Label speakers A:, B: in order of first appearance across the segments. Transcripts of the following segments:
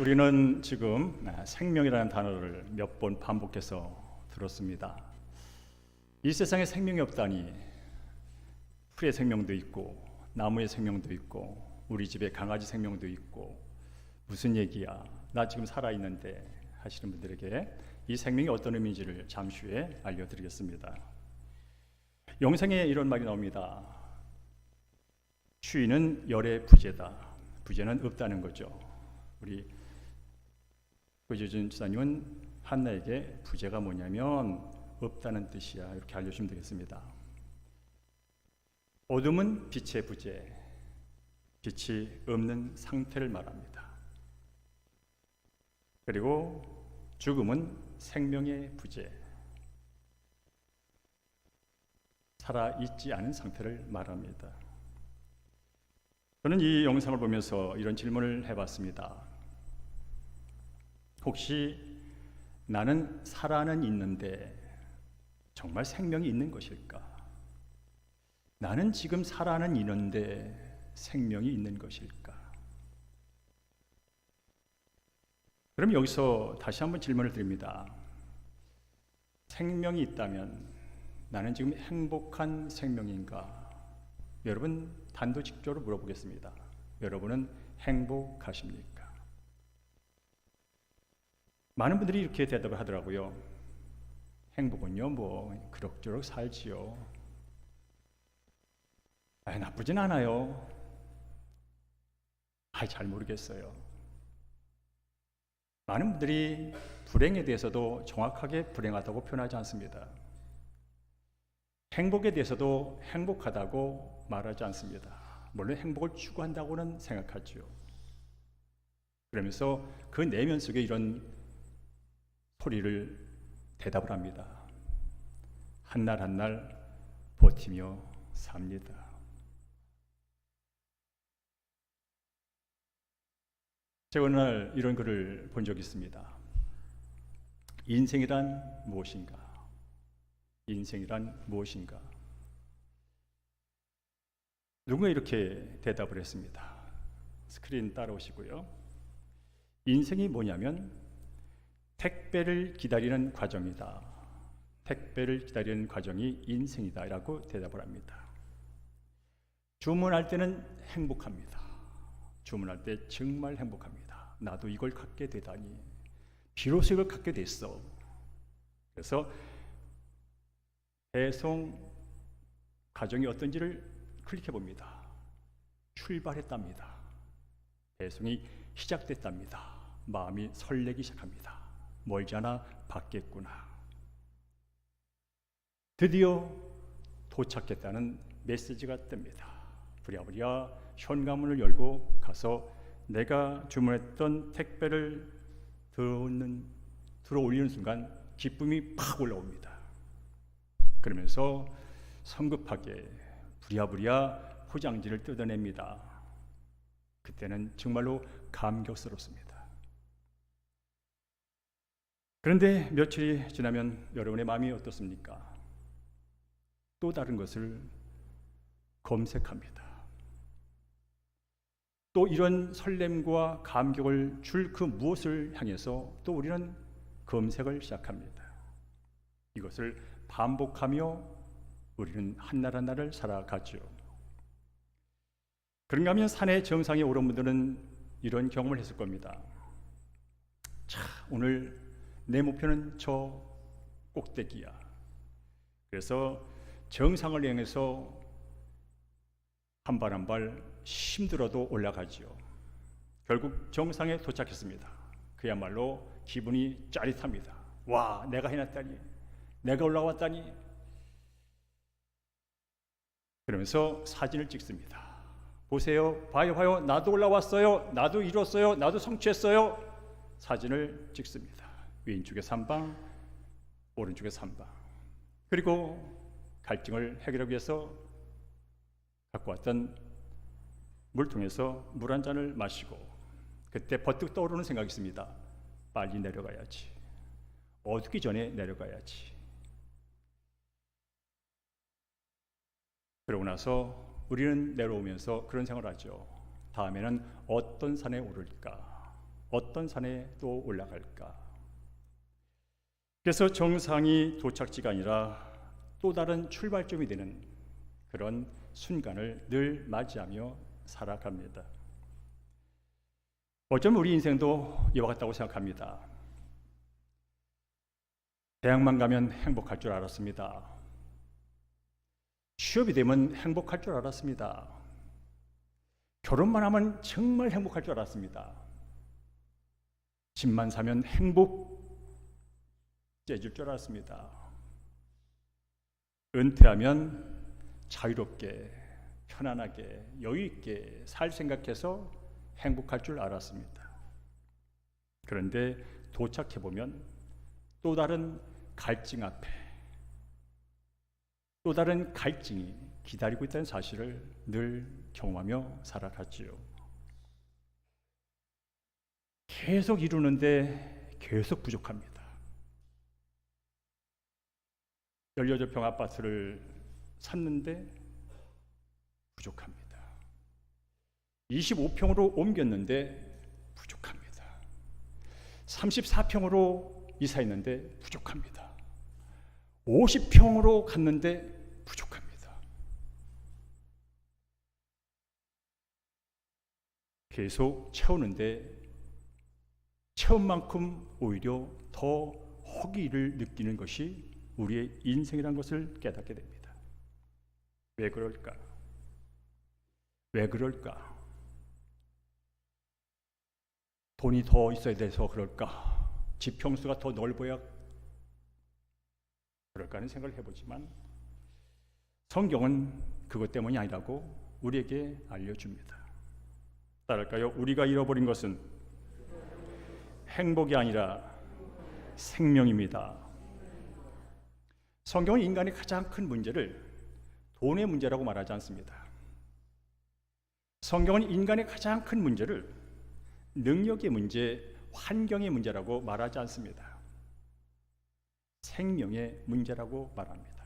A: 우리는 지금 생명이라는 단어를 몇 번 반복해서 들었습니다. 이 세상에 생명이 없다니, 풀의 생명도 있고 나무의 생명도 있고 우리 집에 강아지 생명도 있고 무슨 얘기야, 나 지금 살아있는데 하시는 분들에게 이 생명이 어떤 의미인지를 잠시 후에 알려드리겠습니다. 영생에 이런 말이 나옵니다. 추위는 열의 부재다. 부재는 없다는 거죠. 우리 고재준 지사님은 한나에게 부재가 뭐냐면 없다는 뜻이야, 이렇게 알려주시면 되겠습니다. 어둠은 빛의 부재, 빛이 없는 상태를 말합니다. 그리고 죽음은 생명의 부재, 살아있지 않은 상태를 말합니다. 저는 이 영상을 보면서 이런 질문을 해봤습니다. 혹시 나는 살아는 있는데 정말 생명이 있는 것일까? 나는 지금 살아는 있는데 생명이 있는 것일까? 그럼 여기서 다시 한번 질문을 드립니다. 생명이 있다면 나는 지금 행복한 생명인가? 여러분 단도직입적으로 물어보겠습니다. 여러분은 행복하십니까? 많은 분들이 이렇게 대답을 하더라고요. 행복은요, 뭐 그럭저럭 살지요. 나쁘진 않아요. 잘 모르겠어요. 많은 분들이 불행에 대해서도 정확하게 불행하다고 표현하지 않습니다. 행복에 대해서도 행복하다고 말하지 않습니다. 물론 행복을 추구한다고는 생각하죠. 그러면서 그 내면 속에 이런 소리를 대답을 합니다. 한 날 한 날 버티며 삽니다. 제가 어느 날 이런 글을 본 적이 있습니다. 인생이란 무엇인가? 인생이란 무엇인가? 누군가 이렇게 대답을 했습니다. 스크린 따라오시고요. 인생이 뭐냐면 택배를 기다리는 과정이다. 택배를 기다리는 과정이 인생이다 라고 대답을 합니다. 주문할 때는 행복합니다. 주문할 때 정말 행복합니다. 나도 이걸 갖게 되다니, 비로소 이걸 갖게 됐어. 그래서 배송 과정이 어떤지를 클릭해 봅니다. 출발했답니다. 배송이 시작됐답니다. 마음이 설레기 시작합니다. 멀지 않아 받겠구나. 드디어 도착했다는 메시지가 뜹니다. 부랴부랴 현관문을 열고 가서 내가 주문했던 택배를 들어 올리는 순간 기쁨이 팍 올라옵니다. 그러면서 성급하게 부랴부랴 포장지를 뜯어냅니다. 그때는 정말로 감격스럽습니다. 그런데 며칠이 지나면 여러분의 마음이 어떻습니까? 또 다른 것을 검색합니다. 또 이런 설렘과 감격을 줄 그 무엇을 향해서 또 우리는 검색을 시작합니다. 이것을 반복하며 우리는 한날 한날을 살아가죠. 그런가 하면 산의 정상에 오른 분들은 이런 경험을 했을 겁니다. 오늘 내 목표는 저 꼭대기야. 그래서 정상을 향해서 한 발 한 발 힘들어도 올라가지요. 결국 정상에 도착했습니다. 그야말로 기분이 짜릿합니다. 와, 내가 해냈다니, 내가 올라왔다니. 그러면서 사진을 찍습니다. 보세요, 봐요, 나도 올라왔어요, 나도 이뤘어요, 나도 성취했어요. 사진을 찍습니다. 왼쪽에 3방, 오른쪽에 3방. 그리고 갈증을 해결하기 위해서 갖고 왔던 물통에서 물 한 잔을 마시고 그때 버뜩 떠오르는 생각이 있습니다. 빨리 내려가야지. 어둡기 전에 내려가야지. 그러고 나서 우리는 내려오면서 그런 생각을 하죠. 다음에는 어떤 산에 오를까? 어떤 산에 또 올라갈까? 그래서 정상이 도착지가 아니라 또 다른 출발점이 되는 그런 순간을 늘 맞이하며 살아갑니다. 어쩌면 우리 인생도 이와 같다고 생각합니다. 대학만 가면 행복할 줄 알았습니다. 취업이 되면 행복할 줄 알았습니다. 결혼만 하면 정말 행복할 줄 알았습니다. 집만 사면 행복해질 줄 알았습니다. 은퇴하면 자유롭게, 편안하게, 여유있게 살 생각해서 행복할 줄 알았습니다. 그런데 도착해보면 또 다른 갈증 앞에 또 다른 갈증이 기다리고 있다는 사실을 늘 경험하며 살아갔지요. 계속 이루는데 계속 부족합니다. 18평 아파트를 샀는데 부족합니다. 25평으로 옮겼는데 부족합니다. 34평으로 이사했는데 부족합니다. 50평으로 갔는데 부족합니다. 계속 채우는데 채운 만큼 오히려 더 허기를 느끼는 것이 우리의 인생이라는 것을 깨닫게 됩니다. 왜 그럴까? 왜 그럴까? 돈이 더 있어야 돼서 그럴까? 집 평수가 더 넓어야 그럴까 하는 생각을 해보지만 성경은 그것 때문이 아니라고 우리에게 알려줍니다. 따를까요? 우리가 잃어버린 것은 행복이 아니라 생명입니다. 성경은 인간의 가장 큰 문제를 돈의 문제라고 말하지 않습니다. 성경은 인간의 가장 큰 문제를 능력의 문제, 환경의 문제라고 말하지 않습니다. 생명의 문제라고 말합니다.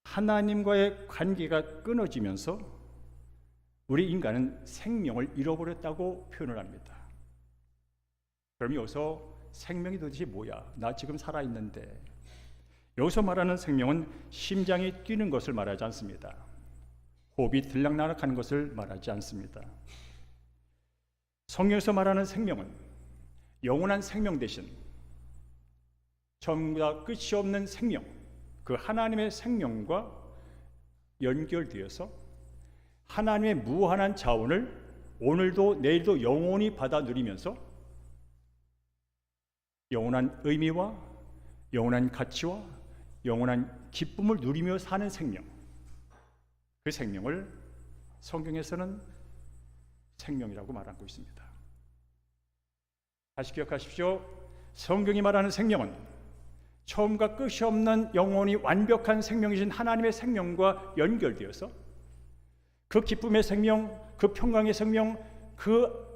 A: 하나님과의 관계가 끊어지면서 우리 인간은 생명을 잃어버렸다고 표현을 합니다. 그럼 여기서 생명이 도대체 뭐야? 나 지금 살아있는데. 여기서 말하는 생명은 심장이 뛰는 것을 말하지 않습니다. 호흡이 들락날락하는 것을 말하지 않습니다. 성경에서 말하는 생명은 영원한 생명 대신 처음과 끝이 없는 생명, 그 하나님의 생명과 연결되어서 하나님의 무한한 자원을 오늘도 내일도 영원히 받아 누리면서 영원한 의미와 영원한 가치와 영원한 기쁨을 누리며 사는 생명, 그 생명을 성경에서는 생명이라고 말하고 있습니다. 다시 기억하십시오. 성경이 말하는 생명은 처음과 끝이 없는 영원히 완벽한 생명이신 하나님의 생명과 연결되어서 그 기쁨의 생명, 그 평강의 생명, 그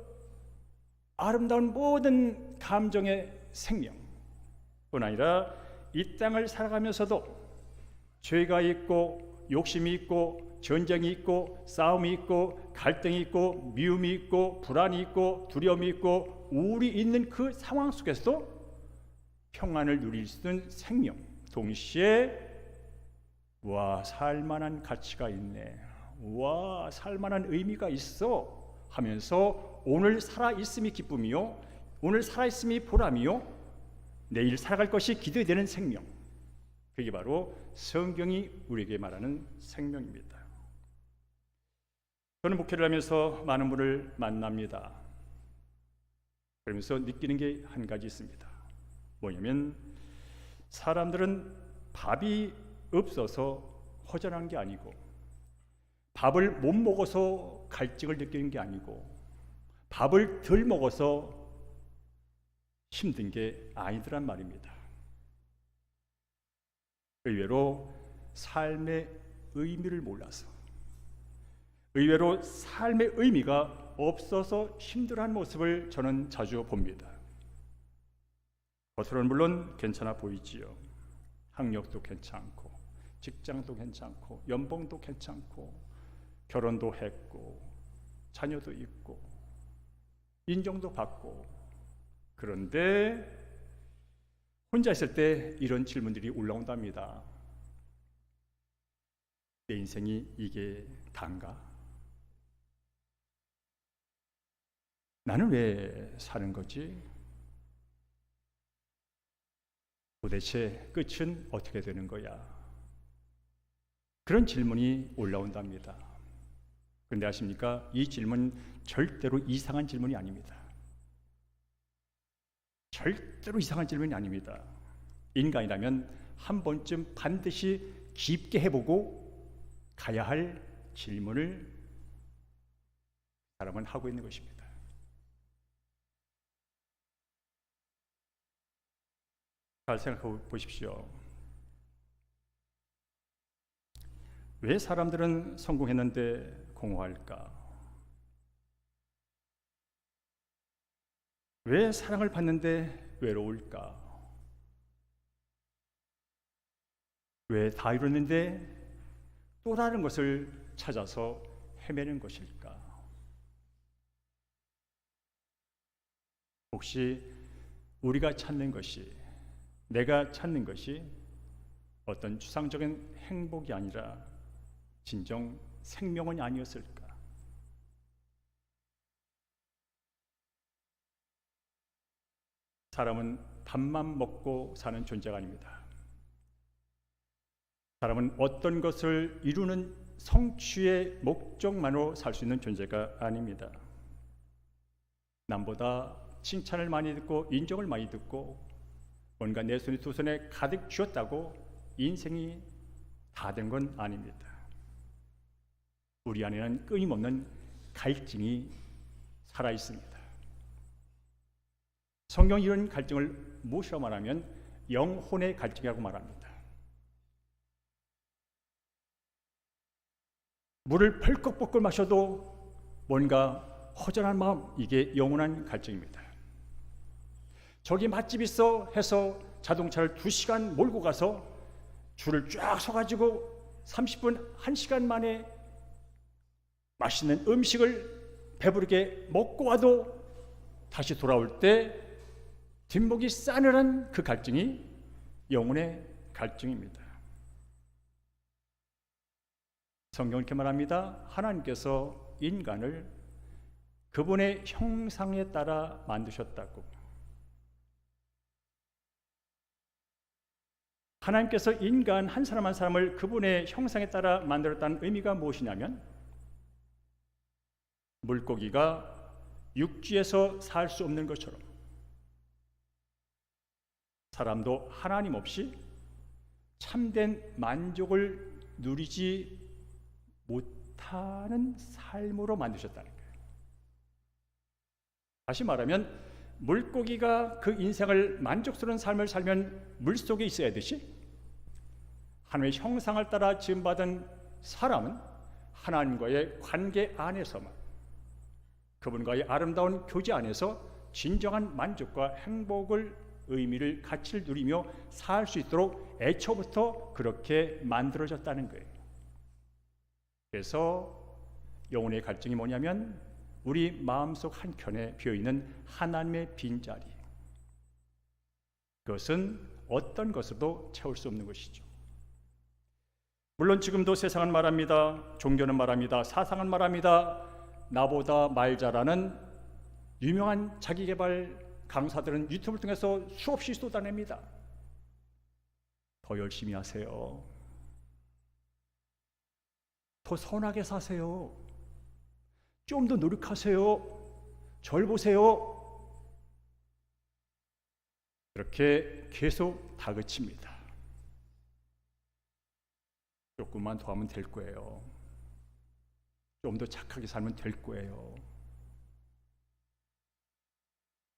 A: 아름다운 모든 감정의 생명뿐 아니라 이 땅을 살아가면서도 죄가 있고 욕심이 있고 전쟁이 있고 싸움이 있고 갈등이 있고 미움이 있고 불안이 있고 두려움이 있고 우울이 있는 그 상황 속에서도 평안을 누릴 수 있는 생명, 동시에 와 살만한 가치가 있네, 와 살만한 의미가 있어 하면서 오늘 살아있음이 기쁨이요, 오늘 살아있음이 보람이요, 내일 살아갈 것이 기대되는 생명, 그게 바로 성경이 우리에게 말하는 생명입니다. 저는 목회를 하면서 많은 분을 만납니다. 그러면서 느끼는 게 한 가지 있습니다. 뭐냐면 사람들은 밥이 없어서 허전한 게 아니고 밥을 못 먹어서 갈증을 느끼는 게 아니고 밥을 덜 먹어서 힘든 게 아니더란 말입니다. 의외로 삶의 의미를 몰라서, 의외로 삶의 의미가 없어서 힘들어하는 모습을 저는 자주 봅니다. 겉으로는 물론 괜찮아 보이지요. 학력도 괜찮고 직장도 괜찮고 연봉도 괜찮고 결혼도 했고 자녀도 있고 인정도 받고, 그런데 혼자 있을 때 이런 질문들이 올라온답니다. 내 인생이 이게 다인가? 나는 왜 사는 거지? 도대체 끝은 어떻게 되는 거야? 그런 질문이 올라온답니다. 그런데 아십니까? 이 질문은 절대로 이상한 질문이 아닙니다. 절대로 이상한 질문이 아닙니다. 인간이라면 한 번쯤 반드시 깊게 해보고 가야 할 질문을 사람은 하고 있는 것입니다. 잘 생각해 보십시오. 왜 사람들은 성공했는데 공허할까? 왜 사랑을 받는데 외로울까? 왜 다 이뤘는데 또 다른 것을 찾아서 헤매는 것일까? 혹시 우리가 찾는 것이, 내가 찾는 것이 어떤 추상적인 행복이 아니라 진정 생명은 아니었을까? 사람은 밥만 먹고 사는 존재가 아닙니다. 사람은 어떤 것을 이루는 성취의 목적만으로 살 수 있는 존재가 아닙니다. 남보다 칭찬을 많이 듣고 인정을 많이 듣고 뭔가 내 손이 두 손에 가득 쥐었다고 인생이 다 된 건 아닙니다. 우리 안에는 끊임없는 갈증이 살아 있습니다. 성경이 이런 갈증을 무엇이라고 말하면 영혼의 갈증이라고 말합니다. 물을 펄컥펄컥 마셔도 뭔가 허전한 마음, 이게 영원한 갈증입니다. 저기 맛집 있어 해서 자동차를 2시간 몰고 가서 줄을 쫙 서가지고 30분, 1시간 만에 맛있는 음식을 배부르게 먹고 와도 다시 돌아올 때 뒷목이 싸늘한 그 갈증이 영혼의 갈증입니다. 성경은 이렇게 말합니다. 하나님께서 인간을 그분의 형상에 따라 만드셨다고. 하나님께서 인간 한 사람 한 사람을 그분의 형상에 따라 만들었다는 의미가 무엇이냐면, 물고기가 육지에서 살 수 없는 것처럼 사람도 하나님 없이 참된 만족을 누리지 못하는 삶으로 만드셨다는 거예요. 다시 말하면 물고기가 그 인생을 만족스러운 삶을 살면 물속에 있어야 하듯이 하나님의 형상을 따라 지음받은 사람은 하나님과의 관계 안에서만, 그분과의 아름다운 교제 안에서 진정한 만족과 행복을, 의미를, 가치를 누리며 살 수 있도록 애초부터 그렇게 만들어졌다는 거예요. 그래서 영혼의 갈증이 뭐냐면 우리 마음속 한켠에 비어있는 하나님의 빈자리, 그것은 어떤 것으로도 채울 수 없는 것이죠. 물론 지금도 세상은 말합니다. 종교는 말합니다. 사상은 말합니다. 나보다 말 잘하는 유명한 자기개발 강사들은 유튜브를 통해서 수없이 쏟아냅니다. 더 열심히 하세요. 더 선하게 사세요. 좀 더 노력하세요. 절 보세요. 그렇게 계속 다그칩니다. 조금만 더 하면 될 거예요. 좀 더 착하게 살면 될 거예요.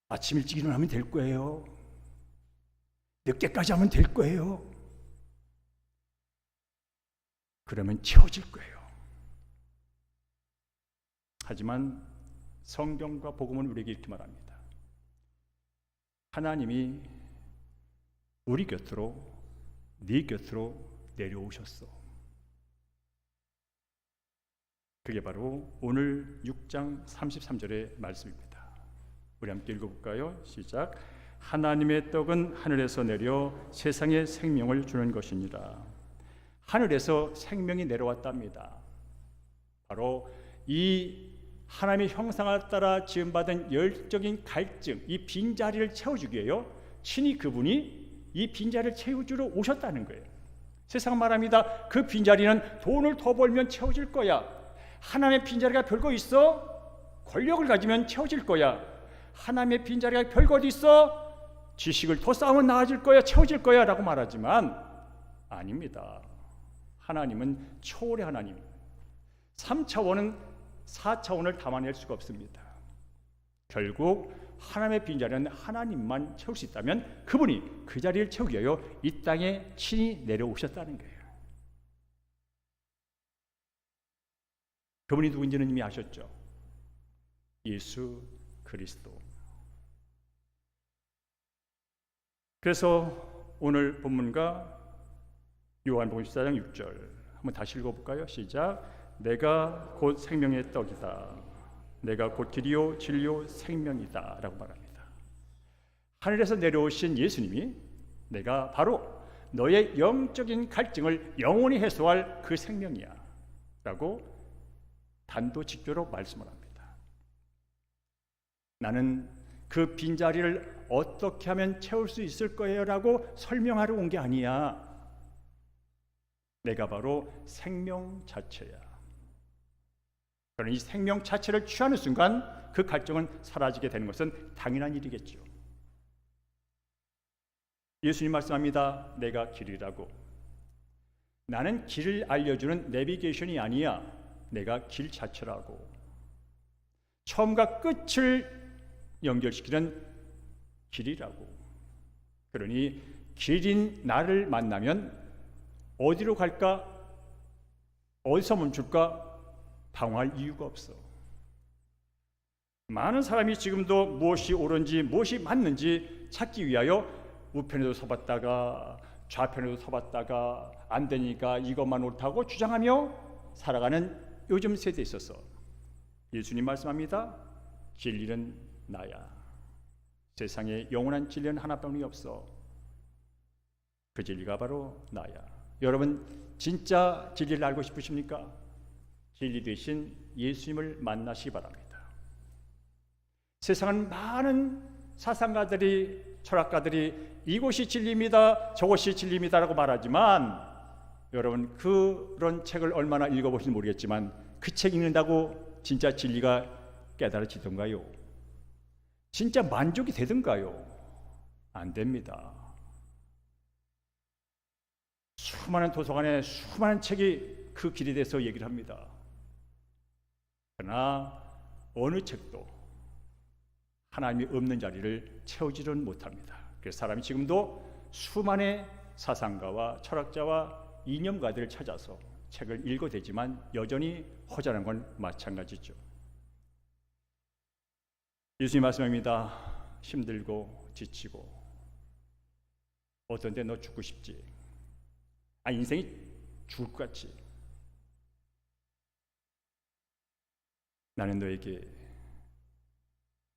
A: 아침 일찍 일어나면 될 거예요. 늦게까지 하면 될 거예요. 그러면 채워질 거예요. 하지만 성경과 복음은 우리에게 이렇게 말합니다. 하나님이 우리 곁으로, 네 곁으로 내려오셨어. 그게 바로 오늘 6장 33절의 말씀입니다. 우리 함께 읽어볼까요? 시작. 하나님의 떡은 하늘에서 내려 세상에 생명을 주는 것이니라. 하늘에서 생명이 내려왔답니다. 바로 이 하나님의 형상을 따라 지음받은 열적인 갈증, 이 빈자리를 채워주기 위해요, 친히 그분이 이 빈자리를 채워주러 오셨다는 거예요. 세상 말합니다. 그 빈자리는 돈을 더 벌면 채워질 거야. 하나님의 빈자리가 별거 있어? 권력을 가지면 채워질 거야. 하나님의 빈자리가 별거 어디 있어? 지식을 더 쌓으면 나아질 거야, 채워질 거야 라고 말하지만 아닙니다. 하나님은 초월의 하나님입니다. 3차원은 4차원을 담아낼 수가 없습니다. 결국 하나님의 빈자리는 하나님만 채울 수 있다면 그분이 그 자리를 채우기 위하여 이 땅에 친히 내려오셨다는 거예요. 그분이 누구인지는 이미 아셨죠? 예수 그리스도. 그래서 오늘 본문과 요한복음 14장 6절 한번 다시 읽어볼까요? 시작. 내가 곧 생명의 떡이다. 내가 곧 길이요 진리요 생명이다 라고 말합니다. 하늘에서 내려오신 예수님이 내가 바로 너의 영적인 갈증을 영원히 해소할 그 생명이야 라고 단도직결로 말씀을 합니다. 나는 그 빈자리를 어떻게 하면 채울 수 있을 거예요 라고 설명하러 온 게 아니야. 내가 바로 생명 자체야. 그러나 이 생명 자체를 취하는 순간 그 갈증은 사라지게 되는 것은 당연한 일이겠죠. 예수님 말씀합니다. 내가 길이라고. 나는 길을 알려주는 내비게이션이 아니야. 내가 길 자체라고. 처음과 끝을 연결시키는 길이라고. 그러니 길인 나를 만나면 어디로 갈까? 어디서 멈출까? 방황할 이유가 없어. 많은 사람이 지금도 무엇이 옳은지 무엇이 맞는지 찾기 위하여 우편에도 서봤다가 좌편에도 서봤다가 안 되니까 이것만 옳다고 주장하며 살아가는 요즘 세대에 있어서 예수님 말씀합니다. 진리는 나야. 세상에 영원한 진리는 하나뿐이 없어. 그 진리가 바로 나야. 여러분 진짜 진리를 알고 싶으십니까? 진리 되신 예수님을 만나시기 바랍니다. 세상은 많은 사상가들이, 철학가들이 이곳이 진리입니다, 저곳이 진리입니다라고 말하지만 여러분 그런 책을 얼마나 읽어보신지 모르겠지만 그 책 읽는다고 진짜 진리가 깨달아지던가요? 진짜 만족이 되던가요? 안 됩니다. 수많은 도서관에 수많은 책이 그 길에 대해서 얘기를 합니다. 그러나 어느 책도 하나님이 없는 자리를 채우지는 못합니다. 그래서 사람이 지금도 수많은 사상가와 철학자와 이념가들을 찾아서 책을 읽어대지만 여전히 허전한 건 마찬가지죠. 예수님 말씀합니다. 힘들고 지치고 어떤 때 너 죽고 싶지? 인생이 죽을 것 같지? 나는 너에게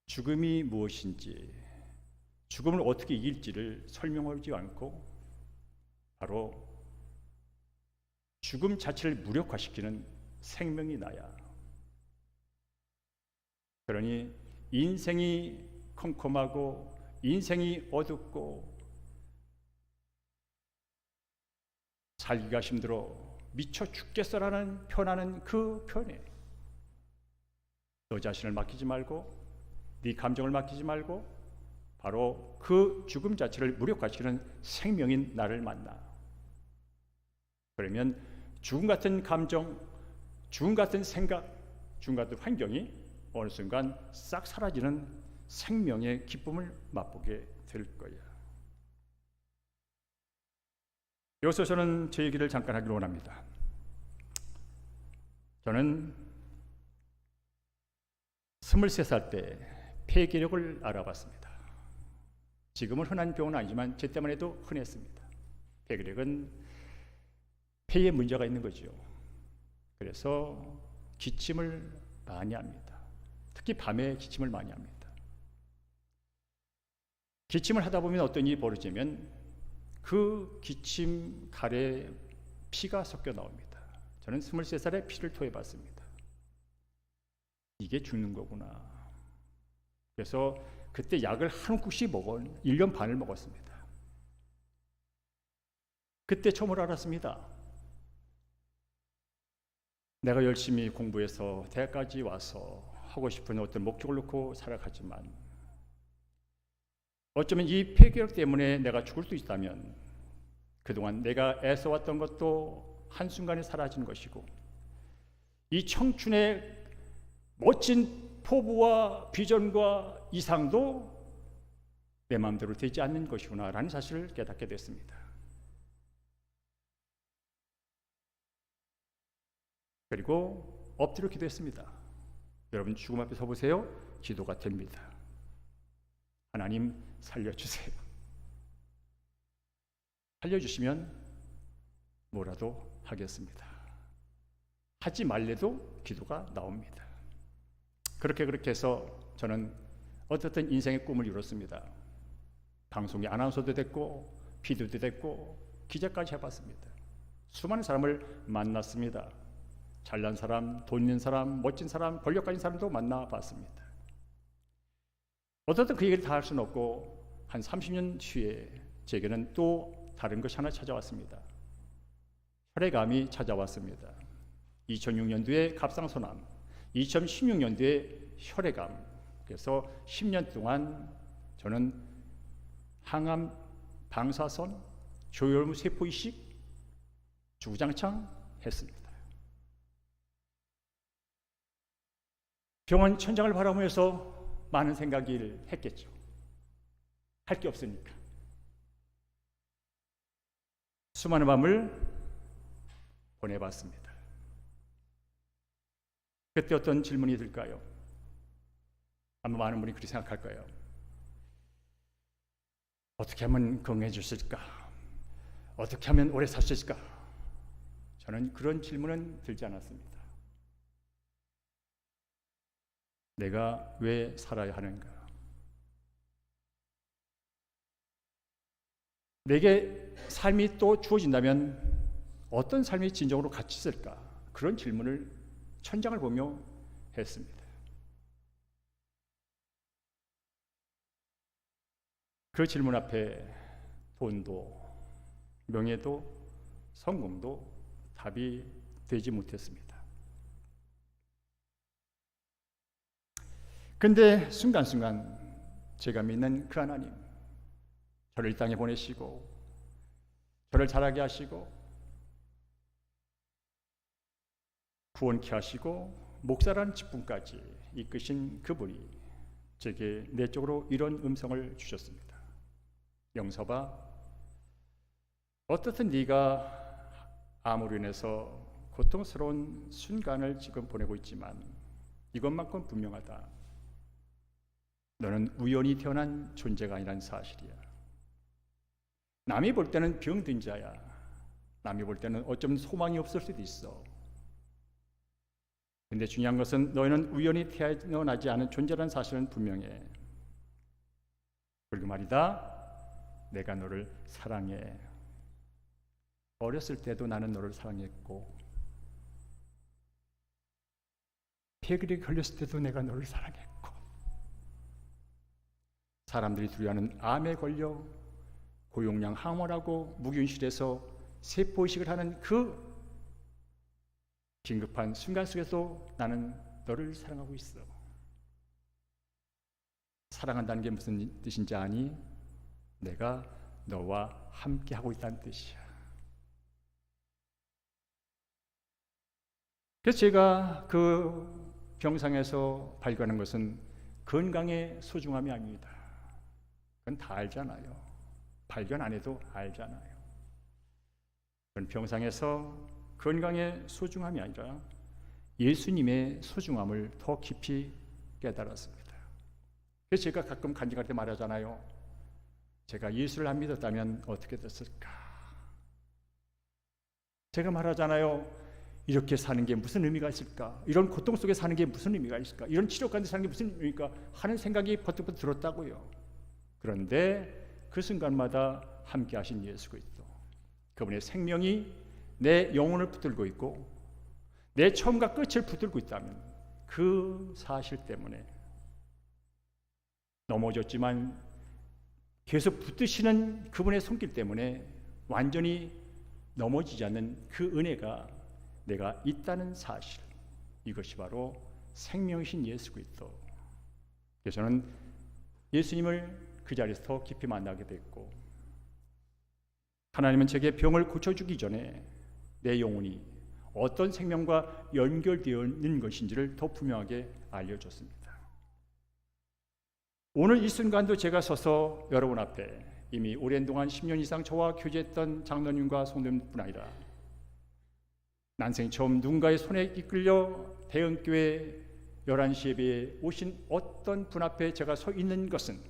A: 죽음이 무엇인지, 죽음을 어떻게 이길지를 설명하지 않고 바로 죽음 자체를 무력화시키는 생명이 나야. 그러니 인생이 컴컴하고 인생이 어둡고 살기가 힘들어 미쳐 죽겠어라는 표현하는 그 표현에 너 자신을 맡기지 말고 네 감정을 맡기지 말고 바로 그 죽음 자체를 무력화시키는 생명인 나를 만나. 그러면 죽음 같은 감정, 죽음 같은 생각, 죽음 같은 환경이 어느 순간 싹 사라지는 생명의 기쁨을 맛보게 될 거야. 여기서 저는 제 얘기를 잠깐 하기를 원합니다. 저는 23살 때 폐기력을 알아봤습니다. 지금은 흔한 병은 아니지만 제 때만 해도 흔했습니다. 폐기력은 폐에 문제가 있는 거죠. 그래서 기침을 많이 합니다. 특히 밤에 기침을 많이 합니다. 기침을 하다 보면 어떤 일이 벌어지면 그 기침 갈에 피가 섞여 나옵니다. 저는 23살에 피를 토해봤습니다. 이게 죽는 거구나. 그래서 그때 약을 한 움큼씩 1년 반을 먹었습니다. 그때 처음으로 알았습니다. 내가 열심히 공부해서 대학까지 와서 하고 싶은 어떤 목적을 놓고 살아가지만 어쩌면 이 폐결핵 때문에 내가 죽을 수 있다면 그동안 내가 애써왔던 것도 한순간에 사라지는 것이고 이 청춘의 멋진 포부와 비전과 이상도 내 마음대로 되지 않는 것이구나라는 사실을 깨닫게 됐습니다. 그리고 엎드려 기도했습니다. 여러분 죽음 앞에 서보세요. 기도가 됩니다. 하나님 살려주세요. 살려주시면 뭐라도 하겠습니다. 하지 말래도 기도가 나옵니다. 그렇게 해서 저는 어떻든 인생의 꿈을 이뤘습니다. 방송의 아나운서도 됐고 PD도 됐고 기자까지 해봤습니다. 수많은 사람을 만났습니다. 잘난 사람, 돈 있는 사람, 멋진 사람, 권력 가진 사람도 만나봤습니다. 어떻든 그 얘기를 다 할 수는 없고 한 30년 뒤에 제게는 또 다른 것이 하나 찾아왔습니다. 혈액암이 찾아왔습니다. 2006년도에 갑상선암, 2016년도에 혈액암. 그래서 10년 동안 저는 항암, 방사선, 조혈무 세포 이식 주구장창 했습니다. 병원 천장을 바라보면서 많은 생각을 했겠죠. 할 게 없으니까. 수많은 밤을 보내봤습니다. 그때 어떤 질문이 들까요? 아마 많은 분이 그렇게 생각할 거예요. 어떻게 하면 건강해졌을까? 어떻게 하면 오래 살 수 있을까? 저는 그런 질문은 들지 않았습니다. 내가 왜 살아야 하는가? 내게 삶이 또 주어진다면 어떤 삶이 진정으로 가치 있을까? 그런 질문을 천장을 보며 했습니다. 그 질문 앞에 돈도 명예도 성공도 답이 되지 못했습니다. 근데 순간순간 제가 믿는 그 하나님, 저를 이 땅에 보내시고 저를 자라게 하시고 구원케 하시고 목사라는 직분까지 이끄신 그분이 제게 내적으로 이런 음성을 주셨습니다. 영서봐, 어떻든 네가 암으로 인해서 고통스러운 순간을 지금 보내고 있지만 이것만큼 분명하다. 너는 우연히 태어난 존재가 아니란 사실이야. 남이 볼 때는 병든 자야. 남이 볼 때는 어쩌면 소망이 없을 수도 있어. 근데 중요한 것은 너희는 우연히 태어나지 않은 존재라는 사실은 분명해. 그리고 말이다, 내가 너를 사랑해. 어렸을 때도 나는 너를 사랑했고 폐결핵에 걸렸을 때도 내가 너를 사랑했고 사람들이 두려워하는 암에 걸려 고용량 항원하고 무균실에서 세포이식을 하는 그 긴급한 순간 속에서 나는 너를 사랑하고 있어. 사랑한다는 게 무슨 뜻인지 아니? 내가 너와 함께 하고 있다는 뜻이야. 그래서 제가 그 병상에서 발견한 것은 건강의 소중함이 아닙니다. 그건 다 알잖아요. 발견 안 해도 알잖아요. 그건 병상에서 건강의 소중함이 아니라 예수님의 소중함을 더 깊이 깨달았습니다. 그래서 제가 가끔 간증할 때 말하잖아요. 제가 예수를 안 믿었다면 어떻게 됐을까? 제가 말하잖아요. 이렇게 사는 게 무슨 의미가 있을까? 이런 고통 속에 사는 게 무슨 의미가 있을까? 이런 치료 가운데 사는 게 무슨 의미일까? 하는 생각이 버뜩버뜩 들었다고요. 그런데 그 순간마다 함께 하신 예수 그리스도, 그분의 생명이 내 영혼을 붙들고 있고 내 처음과 끝을 붙들고 있다면 그 사실 때문에 넘어졌지만 계속 붙드시는 그분의 손길 때문에 완전히 넘어지지 않는 그 은혜가 내가 있다는 사실, 이것이 바로 생명이신 예수 그리스도. 그래서 저는 예수님을 그 자리에서 더 깊이 만나게 됐고, 하나님은 제게 병을 고쳐주기 전에 내 영혼이 어떤 생명과 연결되어 있는 것인지를 더 분명하게 알려줬습니다. 오늘 이 순간도 제가 서서 여러분 앞에 이미 오랜 동안 10년 이상 저와 교제했던 장로님과 성도님뿐 아니라 난생 처음 누군가의 손에 이끌려 대흥교회 11시 예배에 오신 어떤 분 앞에 제가 서 있는 것은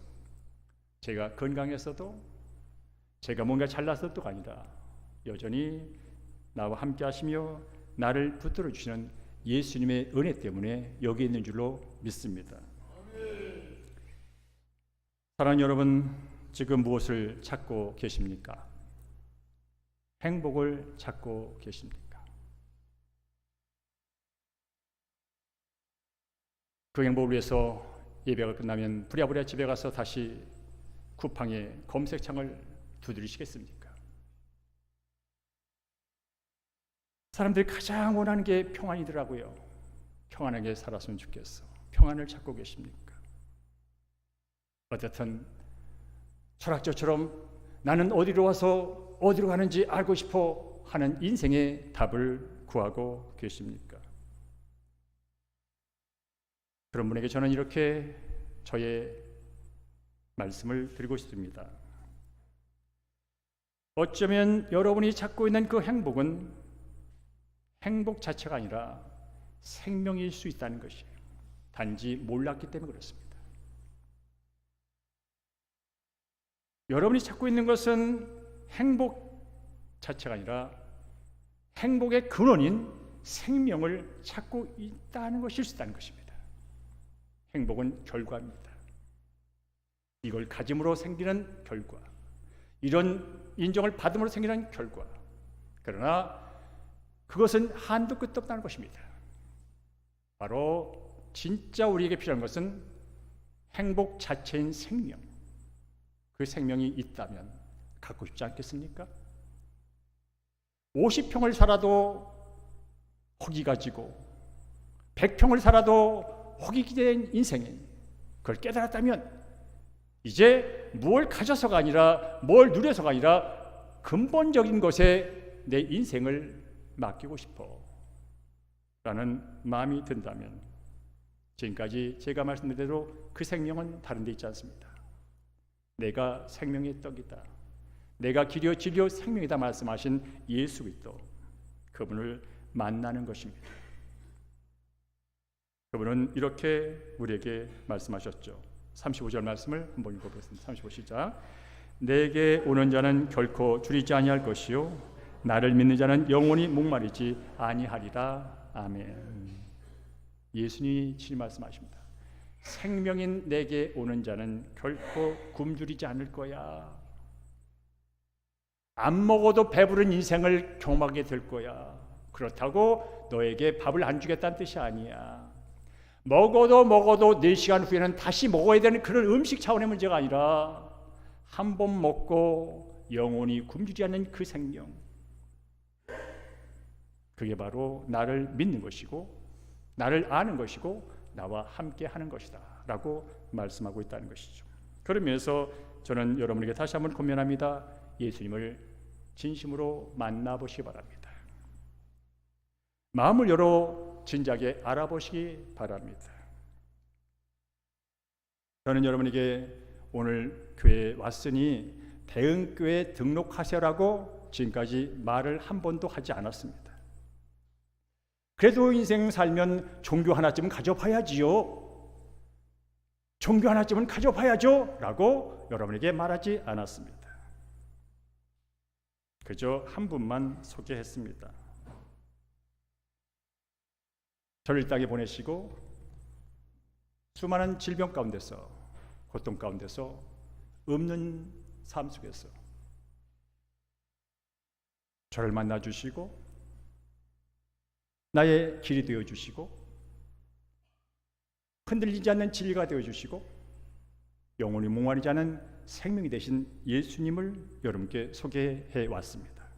A: 제가 건강해서도 제가 뭔가 잘났어도가 아니라 여전히 나와 함께 하시며 나를 붙들어 주시는 예수님의 은혜 때문에 여기 있는 줄로 믿습니다. 사랑하는 여러분, 지금 무엇을 찾고 계십니까? 행복을 찾고 계십니까? 그 행복을 위해서 예배가 끝나면 부랴부랴 집에 가서 다시 쿠팡에 검색창을 두드리시겠습니까? 사람들이 가장 원하는 게 평안이더라고요. 평안하게 살았으면 좋겠어. 평안을 찾고 계십니까? 어쨌든 철학자처럼 나는 어디로 와서 어디로 가는지 알고 싶어 하는 인생의 답을 구하고 계십니까? 그런 분에게 저는 이렇게 저의 말씀을 드리고 싶습니다. 어쩌면 여러분이 찾고 있는 그 행복은 행복 자체가 아니라 생명일 수 있다는 것이에요. 단지 몰랐기 때문에 그렇습니다. 여러분이 찾고 있는 것은 행복 자체가 아니라 행복의 근원인 생명을 찾고 있다는 것일 수 있다는 것입니다. 행복은 결과입니다. 이걸 가짐으로 생기는 결과, 이런 인정을 받음으로 생기는 결과. 그러나 그것은 한도 끝도 없다는 것입니다. 바로 진짜 우리에게 필요한 것은 행복 자체인 생명. 그 생명이 있다면 갖고 싶지 않겠습니까? 50평을 살아도 허기 가지고 100평을 살아도 허기게 된 인생에 그걸 깨달았다면 이제 뭘 가져서가 아니라 뭘 누려서가 아니라 근본적인 것에 내 인생을 맡기고 싶어 라는 마음이 든다면 지금까지 제가 말씀드린 대로 그 생명은 다른 데 있지 않습니다. 내가 생명의 떡이다, 내가 길이요 진리요 생명이다 말씀하신 예수 그리스도, 그분을 만나는 것입니다. 그분은 이렇게 우리에게 말씀하셨죠. 35절 말씀을 한번 읽어보겠습니다. 35 시작. 내게 오는 자는 결코 줄이지 아니할 것이요 나를 믿는 자는 영원히 목마르지 아니하리라. 아멘. 예수님이 친히 말씀하십니다. 생명인 내게 오는 자는 결코 굶주리지 않을 거야. 안 먹어도 배부른 인생을 경험하게 될 거야. 그렇다고 너에게 밥을 안 주겠다는 뜻이 아니야. 먹어도 4시간 후에는 다시 먹어야 되는 그런 음식 차원의 문제가 아니라 한 번 먹고 영원히 굶주리지 않는 그 생명, 그게 바로 나를 믿는 것이고 나를 아는 것이고 나와 함께 하는 것이다 라고 말씀하고 있다는 것이죠. 그러면서 저는 여러분에게 다시 한번 권면합니다. 예수님을 진심으로 만나보시기 바랍니다. 마음을 열어 진작에 알아보시기 바랍니다. 저는 여러분에게 오늘 교회에 왔으니 대흥교회 등록하세요라고 지금까지 말을 한 번도 하지 않았습니다. 그래도 인생 살면 종교 하나쯤은 가져봐야지요. 종교 하나쯤은 가져봐야죠 라고 여러분에게 말하지 않았습니다. 그저 한 분만 소개했습니다. 저를 이 땅에 보내시고 수많은 질병 가운데서, 고통 가운데서 없는 삶 속에서 저를 만나 주시고 나의 길이 되어 주시고 흔들리지 않는 진리가 되어 주시고 영원히 목마르지 않은 생명이 되신 예수님을 여러분께 소개해 왔습니다.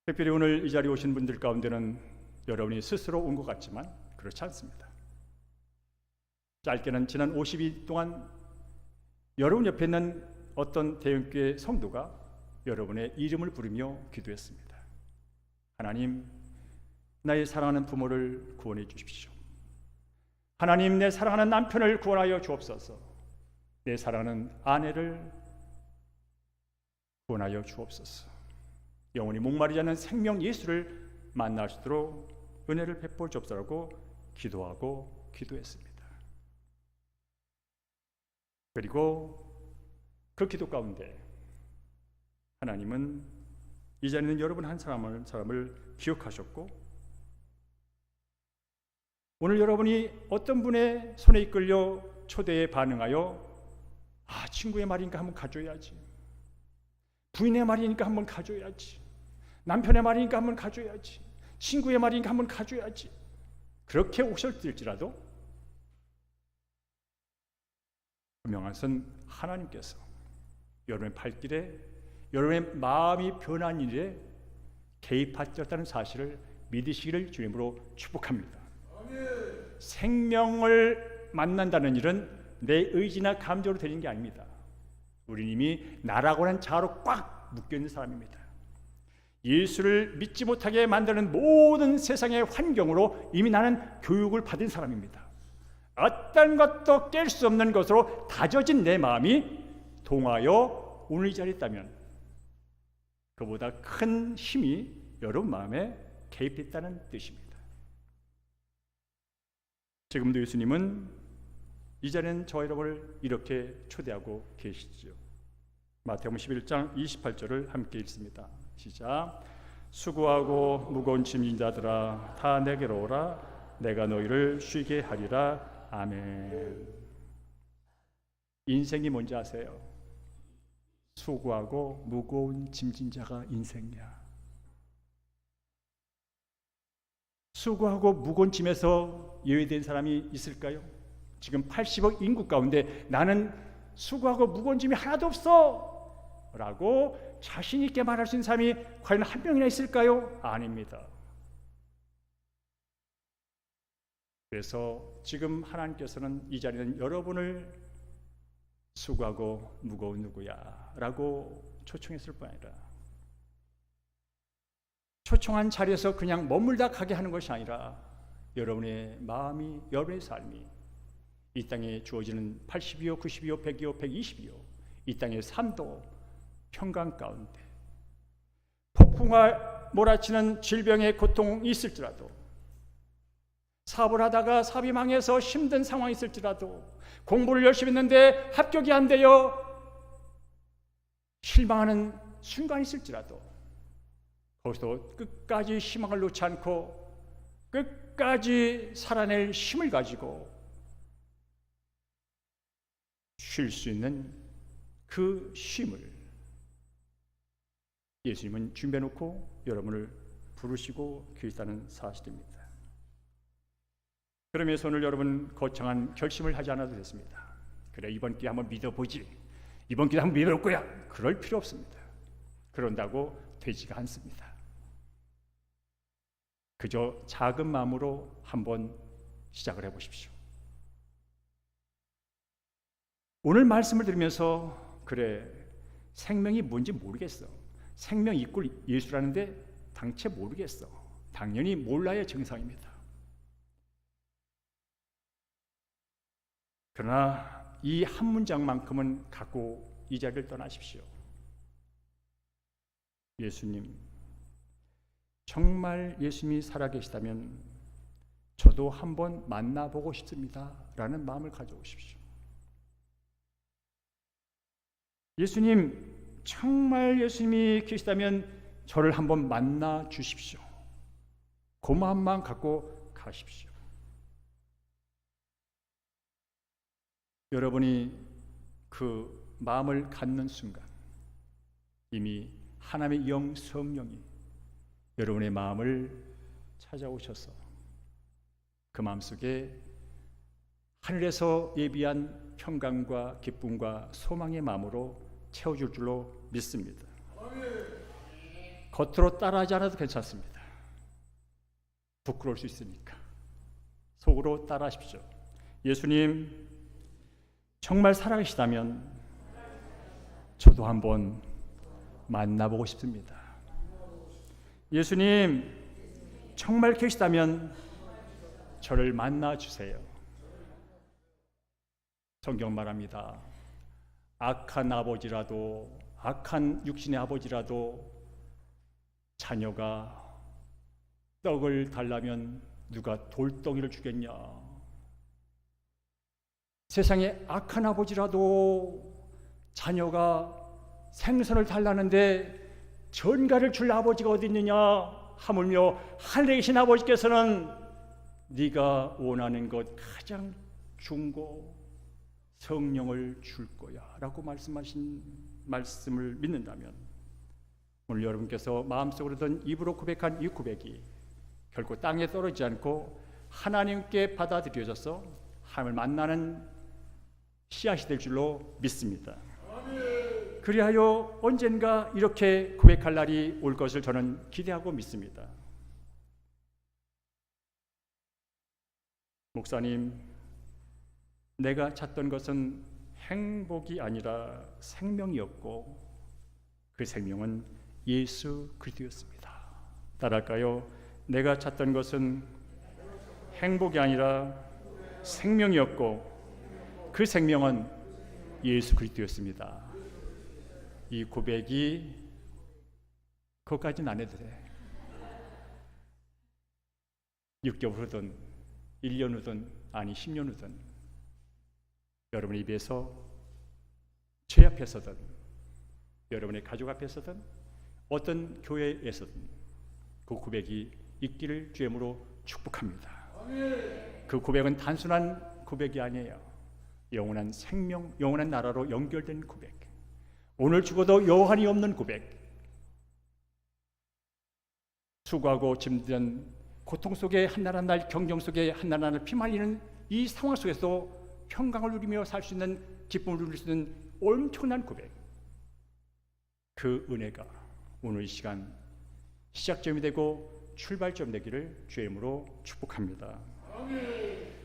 A: 특별히 오늘 이 자리에 오신 분들 가운데는 여러분이 스스로 온 것 같지만 그렇지 않습니다. 짧게는 지난 50일 동안 여러분 옆에 있는 어떤 대형교회 성도가 여러분의 이름을 부르며 기도했습니다. 하나님, 나의 사랑하는 부모를 구원해 주십시오. 하나님, 내 사랑하는 남편을 구원하여 주옵소서. 내 사랑하는 아내를 구원하여 주옵소서. 영원히 목마르지 않는 생명 예수를 만날 수 있도록 은혜를 베풀어 주옵소서라고 기도하고 기도했습니다. 그리고 그 기도 가운데 하나님은 이 자리에 있는 여러분 한 사람을 기억하셨고 오늘 여러분이 어떤 분의 손에 이끌려 초대에 반응하여 친구의 말이니까 한번 가줘야지, 부인의 말이니까 한번 가줘야지, 남편의 말이니까 한번 가줘야지, 친구의 말이니까 한번 가줘야지, 그렇게 오셨을지라도 분명한 것은 하나님께서 여러분의 발길에 여러분의 마음이 변한 일에 개입하셨다는 사실을 믿으시기를 주님으로 축복합니다. 아멘. 생명을 만난다는 일은 내 의지나 감정으로 되는 게 아닙니다. 우리는 이미 나라고 하는 자로 꽉 묶여있는 사람입니다. 예수를 믿지 못하게 만드는 모든 세상의 환경으로 이미 나는 교육을 받은 사람입니다. 어떤 것도 깰 수 없는 것으로 다져진 내 마음이 동하여 오늘 이 자리에 있다면 그보다 큰 힘이 여러분 마음에 개입했다는 뜻입니다. 지금도 예수님은 이 자리는 저와 여러분을 이렇게 초대하고 계시죠. 마태복음 11장 28절을 함께 읽습니다. 시작. 수고하고 무거운 짐진 자들아 다 내게로 오라 내가 너희를 쉬게 하리라. 아멘. 인생이 뭔지 아세요? 수고하고 무거운 짐진 자가 인생이야. 수고하고 무거운 짐에서 예외된 사람이 있을까요? 지금 80억 인구 가운데 나는 수고하고 무거운 짐이 하나도 없어 라고 자신 있게 말할 수 있는 사람이 과연 한 명이나 있을까요? 아닙니다. 그래서 지금 하나님께서는 이 자리는 여러분을 수고하고 무거운 누구야 라고 초청했을 뿐 아니라 초청한 자리에서 그냥 머물다 가게 하는 것이 아니라 여러분의 마음이, 여러분의 삶이 이 땅에 주어지는 80이요, 90이요, 100이요, 120이요 이 땅의 삶도 평강 가운데 폭풍과 몰아치는 질병의 고통이 있을지라도 사업을 하다가 사업이 망해서 힘든 상황이 있을지라도 공부를 열심히 했는데 합격이 안 되어 실망하는 순간이 있을지라도 거기서 끝까지 희망을 놓지 않고 끝까지 살아낼 힘을 가지고 쉴 수 있는 그 쉼을 예수님은 준비해놓고 여러분을 부르시고 계시다는 사실입니다. 그러면서 오늘 여러분 거창한 결심을 하지 않아도 됐습니다. 그래 이번 기회 한번 믿어보지, 이번 기회 한번 믿어볼 거야, 그럴 필요 없습니다. 그런다고 되지가 않습니다. 그저 작은 마음으로 한번 시작을 해보십시오. 오늘 말씀을 들으면서 그래 생명이 뭔지 모르겠어, 생명 이꼴 예수라는데 당최 모르겠어, 당연히 몰라야 정상입니다. 그러나 이 한 문장만큼은 갖고 이 자리를 떠나십시오. 예수님, 정말 예수님이 살아계시다면 저도 한번 만나보고 싶습니다 라는 마음을 가져오십시오. 예수님, 정말 예수님이 계시다면 저를 한번 만나 주십시오. 그 마음만 갖고 가십시오. 여러분이 그 마음을 갖는 순간 이미 하나님의 영 성령이 여러분의 마음을 찾아오셔서 그 마음속에 하늘에서 예비한 평강과 기쁨과 소망의 마음으로 채워줄 줄로 믿습니다. 겉으로 따라하지 않아도 괜찮습니다. 부끄러울 수 있으니까 속으로 따라하십시오. 예수님 정말 살아계시다면 저도 한번 만나보고 싶습니다. 예수님 정말 계시다면 저를 만나주세요. 성경 말합니다. 악한 아버지라도, 악한 육신의 아버지라도 자녀가 떡을 달라면 누가 돌덩이를 주겠냐. 세상에 악한 아버지라도 자녀가 생선을 달라는데 전갈을 줄 아버지가 어디 있느냐. 하물며 하늘에 계신 아버지께서는 네가 원하는 것 가장 중고 성령을 줄 거야 라고 말씀하신 말씀을 믿는다면 오늘 여러분께서 마음속으로 든 입으로 고백한 이 고백이 결코 땅에 떨어지지 않고 하나님께 받아들여져서 하나님을 만나는 씨앗이 될 줄로 믿습니다. 그리하여 언젠가 이렇게 고백할 날이 올 것을 저는 기대하고 믿습니다. 목사님, 내가 찾던 것은 행복이 아니라 생명이었고 그 생명은 예수 그리스도였습니다. 따라할까요? 내가 찾던 것은 행복이 아니라 생명이었고 그 생명은 예수 그리스도였습니다. 이 고백이 그것까지는 안 해도 돼. 6개월 후든 1년 후든 아니 10년 후든 여러분의 입에서 죄 앞에서든 여러분의 가족 앞에서든 어떤 교회에서든 그 고백이 있기를 주님으로 축복합니다. 그 고백은 단순한 고백이 아니에요. 영원한 생명, 영원한 나라로 연결된 고백. 오늘 죽어도 여한이 없는 고백. 수고하고 짐든 고통 속에 한날 한날 경경 속에 한날 한날 피말리는 이 상황 속에서 평강을 누리며 살 수 있는 기쁨을 누릴 수 있는 엄청난 고백. 그 은혜가 오늘 이 시간 시작점이 되고 출발점 되기를 주의 이름으로 축복합니다. 아멘.